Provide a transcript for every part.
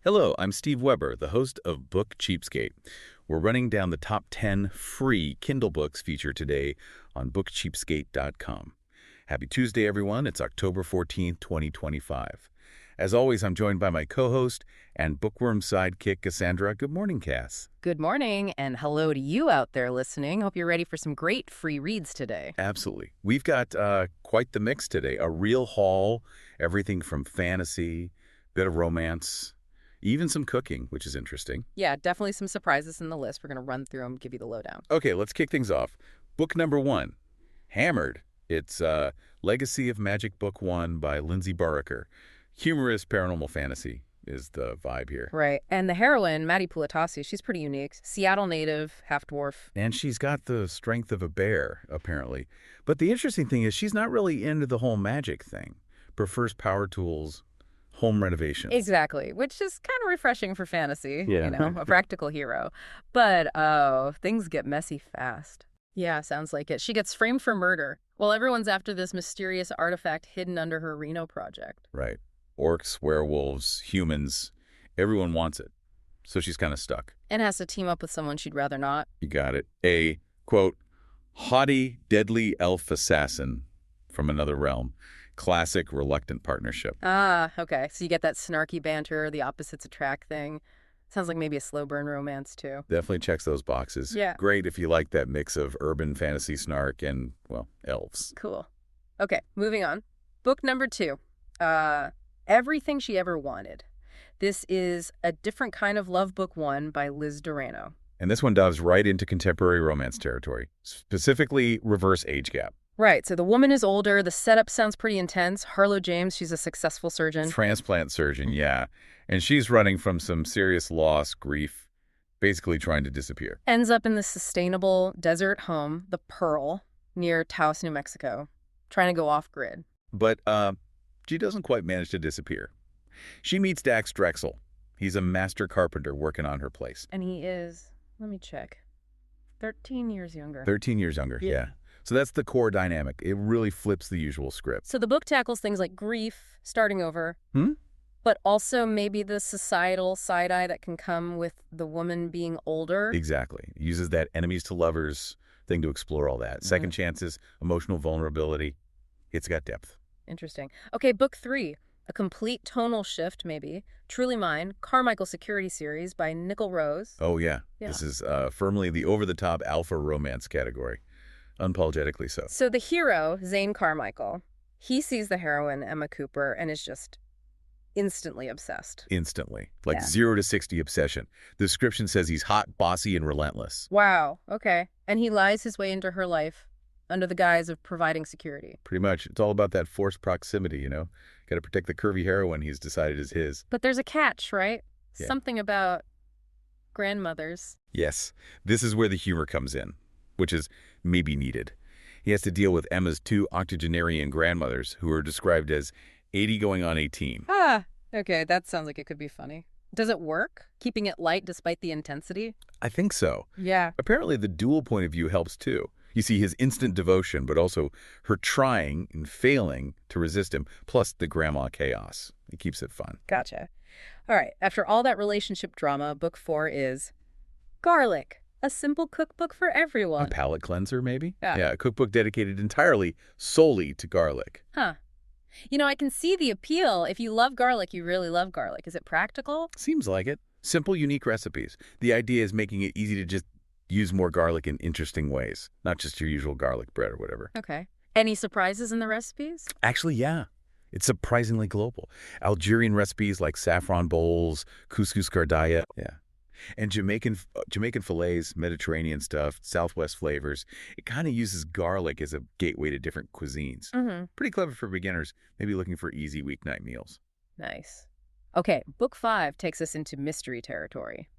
Hello, I'm Steve Weber, the host of Book Cheapskate. We're running down the top 10 free Kindle books featured today on bookcheapskate.com. Happy Tuesday, everyone. It's October 14th, 2025. As always, I'm joined by my co-host and bookworm sidekick, Cassandra. Good morning, Cass. Good morning, and hello to you out there listening. Hope you're ready for some great free reads today. Absolutely. We've got quite the mix today. A real haul, everything from fantasy, bit of romance, even some cooking, which is interesting. Yeah, definitely some surprises in the list. We're going to run through them, give you the lowdown. Okay, let's kick things off. Book number 1, Hammered. It's Legacy of Magic Book 1 by Lindsay Buroker. Humorous paranormal fantasy is the vibe here. Right, and the heroine, Matti Puletasi, she's pretty unique. Seattle native, half-dwarf. And she's got the strength of a bear, apparently. But the interesting thing is she's not really into the whole magic thing. Prefers power tools, home renovations. Exactly, which is kind of refreshing for fantasy, Yeah. a practical hero. But, things get messy fast. Yeah, sounds like it. She gets framed for murder while everyone's after this mysterious artifact hidden under her Reno project. Right. Orcs, werewolves, humans, everyone wants it. So she's kind of stuck. And has to team up with someone she'd rather not. You got it. A, quote, haughty, deadly elf assassin from another realm. Classic reluctant partnership. Ah, okay. So you get that snarky banter, the opposites attract thing. Sounds like maybe a slow burn romance, too. Definitely checks those boxes. Yeah. Great if you like that mix of urban fantasy snark and, well, elves. Cool. Okay, moving on. Book number 2. Everything She Ever Wanted. This is a different kind of love book 1 by Liz Durano. And this one dives right into contemporary romance territory, specifically reverse age gap. Right, so the woman is older, the setup sounds pretty intense. Harlow James, she's a successful surgeon. Transplant surgeon, yeah. And she's running from some serious loss, grief, basically trying to disappear. Ends up in the sustainable desert home, the Pearl, near Taos, New Mexico, trying to go off-grid. But she doesn't quite manage to disappear. She meets Dax Drexel. He's a master carpenter working on her place. And he is, let me check, 13 years younger. 13 years younger, yeah. So that's the core dynamic. It really flips the usual script. So the book tackles things like grief, starting over, but also maybe the societal side-eye that can come with the woman being older. Exactly. It uses that enemies to lovers thing to explore all that. Second chances, emotional vulnerability. It's got depth. Interesting. Okay, book 3, a complete tonal shift maybe. Truly Mine, Carmichael Security Series by Nicole Rose. Oh, yeah. This is firmly the over-the-top alpha romance category. Unapologetically so. So the hero, Zane Carmichael, he sees the heroine, Emma Cooper, and is just instantly obsessed. Instantly. Like 0 to 60 obsession. The description says he's hot, bossy, and relentless. Wow, okay. And he lies his way into her life under the guise of providing security. Pretty much. It's all about that forced proximity, you know? Got to protect the curvy heroine he's decided is his. But there's a catch, right? Yeah. Something about grandmothers. Yes. This is where the humor comes in, which is maybe needed. He has to deal with Emma's 2 octogenarian grandmothers who are described as 80 going on 18. Ah, okay, that sounds like it could be funny. Does it work, keeping it light despite the intensity? I think so. Yeah. Apparently the dual point of view helps too. You see his instant devotion, but also her trying and failing to resist him, plus the grandma chaos. It keeps it fun. Gotcha. All right, after all that relationship drama, book 4 is Garlic. A simple cookbook for everyone. A palate cleanser, maybe? Yeah. A cookbook dedicated entirely, solely to garlic. Huh. You know, I can see the appeal. If you love garlic, you really love garlic. Is it practical? Seems like it. Simple, unique recipes. The idea is making it easy to just use more garlic in interesting ways, not just your usual garlic bread or whatever. Okay. Any surprises in the recipes? Actually, yeah. It's surprisingly global. Algerian recipes like saffron bowls, couscous gardaya. Yeah. And Jamaican fillets, Mediterranean stuff, Southwest flavors. It kind of uses garlic as a gateway to different cuisines. Pretty clever for beginners, maybe looking for easy weeknight meals. Nice. Okay, book 5 takes us into mystery territory.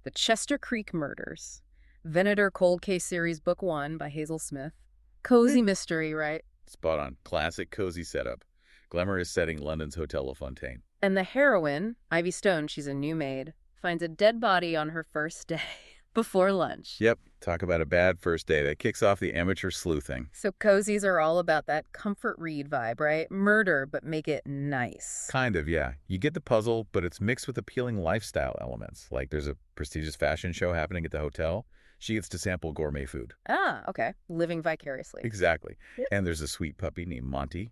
The Chester Creek Murders. Venator Cold Case Series Book 1 by Hazel Smith. Cozy mystery, right? Spot on. Classic cozy setup. Glamorous setting, London's Hotel La Fontaine. And the heroine, Ivy Stone, she's a new maid, finds a dead body on her first day before lunch. Yep. Talk about a bad first day. That kicks off the amateur sleuthing. So cozies are all about that comfort read vibe, right? Murder, but make it nice. Kind of, yeah. You get the puzzle, but it's mixed with appealing lifestyle elements. Like there's a prestigious fashion show happening at the hotel. She gets to sample gourmet food. Ah, okay. Living vicariously. Exactly. Yep. And there's a sweet puppy named Monty.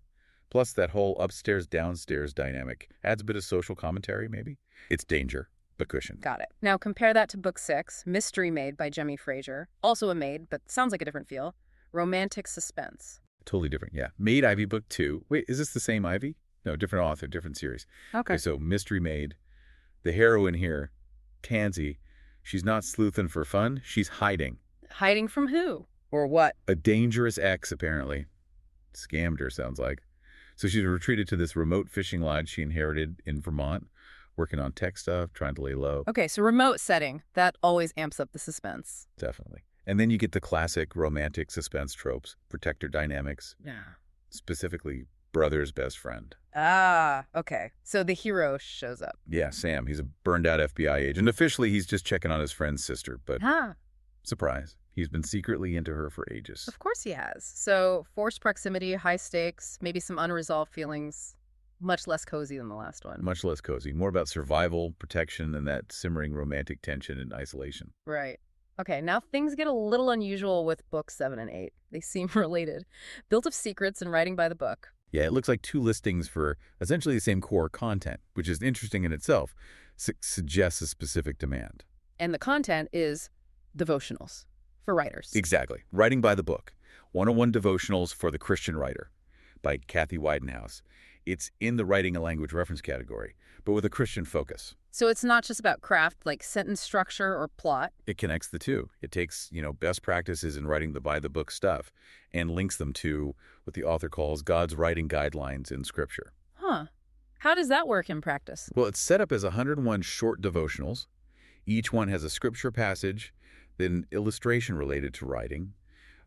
Plus that whole upstairs-downstairs dynamic adds a bit of social commentary, maybe. It's danger, but cushion. Got it. Now compare that to book 6, Mystery Maid by Jemmy Fraser. Also a maid, but sounds like a different feel. Romantic suspense. Totally different, yeah. Maid Ivy book 2. Wait, is this the same Ivy? No, different author, different series. Okay. So Mystery Maid. The heroine here, Tansy, she's not sleuthing for fun. She's hiding. Hiding from who? Or what? A dangerous ex, apparently. Scammed her, sounds like. So she's retreated to this remote fishing lodge she inherited in Vermont, working on tech stuff, trying to lay low. Okay, so remote setting. That always amps up the suspense. Definitely. And then you get the classic romantic suspense tropes, protector dynamics, Yeah. specifically brother's best friend. Ah, okay. So the hero shows up. Yeah, Sam. He's a burned-out FBI agent. Officially, he's just checking on his friend's sister, but Ah, surprise, he's been secretly into her for ages. of course he has. So forced proximity, high stakes, maybe some unresolved feelings. Much less cozy than the last one. Much less cozy. More about survival, protection, and that simmering romantic tension and isolation. Right. Okay, now things get a little unusual with books 7 and 8. They seem related. Built of secrets and writing by the book. Yeah, it looks like two listings for essentially the same core content, which is interesting in itself, suggests a specific demand. And the content is devotionals for writers. Exactly. Writing by the book. 101 Devotionals for the Christian Writer by Kathy Widenhouse. It's in the writing a language reference category, but with a Christian focus. So it's not just about craft, like sentence structure or plot. It connects the two. It takes, best practices in writing the by-the-book stuff and links them to what the author calls God's writing guidelines in Scripture. Huh. How does that work in practice? Well, it's set up as 101 short devotionals. Each one has a scripture passage, then illustration related to writing,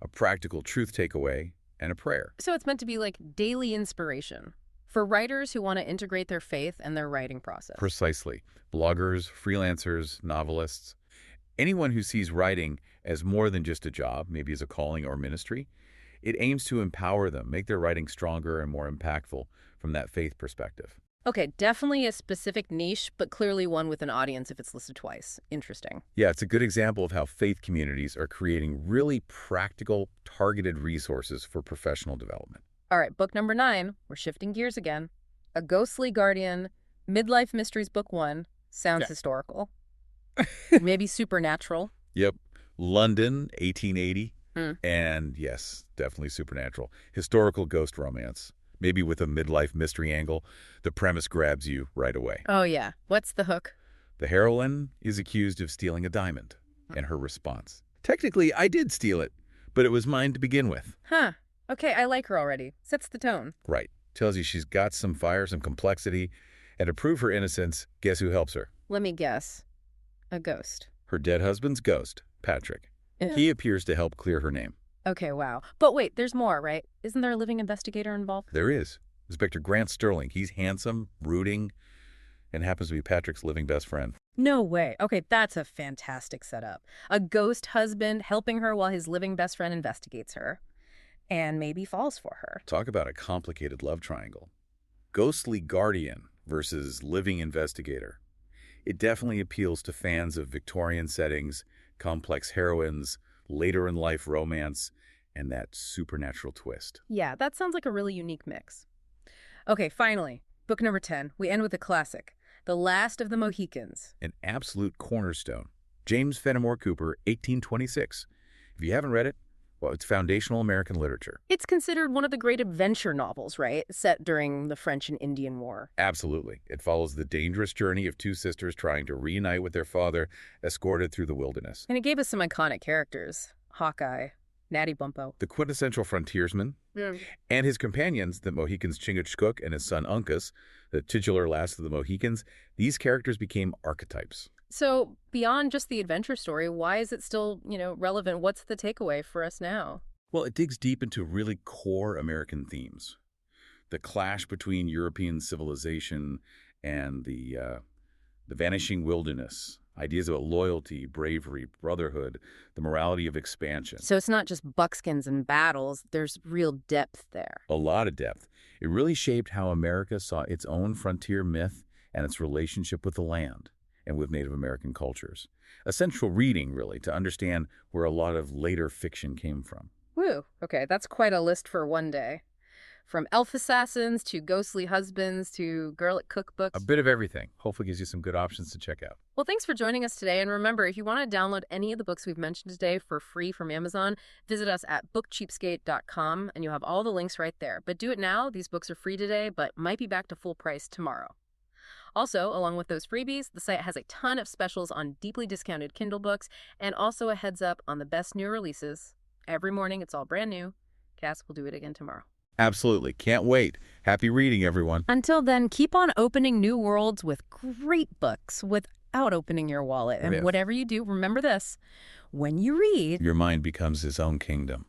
a practical truth takeaway, and a prayer. So it's meant to be like daily inspiration for writers who want to integrate their faith and their writing process. Precisely. Bloggers, freelancers, novelists, anyone who sees writing as more than just a job, maybe as a calling or ministry, it aims to empower them, make their writing stronger and more impactful from that faith perspective. Okay, definitely a specific niche, but clearly one with an audience if it's listed twice. Interesting. Yeah, it's a good example of how faith communities are creating really practical, targeted resources for professional development. All right, book number 9. We're shifting gears again. A Ghostly Guardian, Midlife Mysteries Book 1. Sounds historical. Maybe supernatural. Yep. London, 1880. And yes, definitely supernatural. Historical ghost romance. Maybe with a midlife mystery angle. The premise grabs you right away. Oh, yeah. What's the hook? The heroine is accused of stealing a diamond, and her response. Technically, I did steal it, but it was mine to begin with. Huh. Okay, I like her already. Sets the tone. Right. Tells you she's got some fire, some complexity, and to prove her innocence, guess who helps her? Let me guess. A ghost. Her dead husband's ghost, Patrick. He appears to help clear her name. Okay, wow. But wait, there's more, right? Isn't there a living investigator involved? There is. Inspector Grant Sterling. He's handsome, brooding, and happens to be Patrick's living best friend. No way. Okay, that's a fantastic setup. A ghost husband helping her while his living best friend investigates her. And maybe falls for her. Talk about a complicated love triangle. Ghostly guardian versus living investigator. It definitely appeals to fans of Victorian settings, complex heroines, later-in-life romance, and that supernatural twist. Yeah, that sounds like a really unique mix. Okay, finally, book number 10. We end with a classic, The Last of the Mohicans. An absolute cornerstone. James Fenimore Cooper, 1826. If you haven't read it, well, it's foundational American literature. It's considered one of the great adventure novels, right? Set during the French and Indian War. Absolutely. It follows the dangerous journey of two sisters trying to reunite with their father, escorted through the wilderness. And it gave us some iconic characters. Hawkeye, Natty Bumppo. The quintessential frontiersman, and his companions, the Mohicans Chingachgook and his son Uncas, the titular last of the Mohicans. These characters became archetypes. So beyond just the adventure story, why is it still, relevant? What's the takeaway for us now? Well, it digs deep into really core American themes. The clash between European civilization and the vanishing wilderness, Ideas about loyalty, bravery, brotherhood, the morality of expansion. So it's not just buckskins and battles, there's real depth there. A lot of depth. It really shaped how America saw its own frontier myth and its relationship with the land and with Native American cultures. A central reading, really, to understand where a lot of later fiction came from. Woo, okay, that's quite a list for one day. From elf assassins to ghostly husbands to Garlic cookbooks. A bit of everything. Hopefully gives you some good options to check out. Well, thanks for joining us today. And remember, if you want to download any of the books we've mentioned today for free from Amazon, visit us at bookcheapskate.com and you'll have all the links right there. But do it now. These books are free today, but might be back to full price tomorrow. Also, along with those freebies, the site has a ton of specials on deeply discounted Kindle books and also a heads up on the best new releases. Every morning, it's all brand new. Cass will do it again tomorrow. Absolutely. Can't wait. Happy reading, everyone. Until then, keep on opening new worlds with great books without opening your wallet. And whatever you do, remember this. When you read, your mind becomes its own kingdom.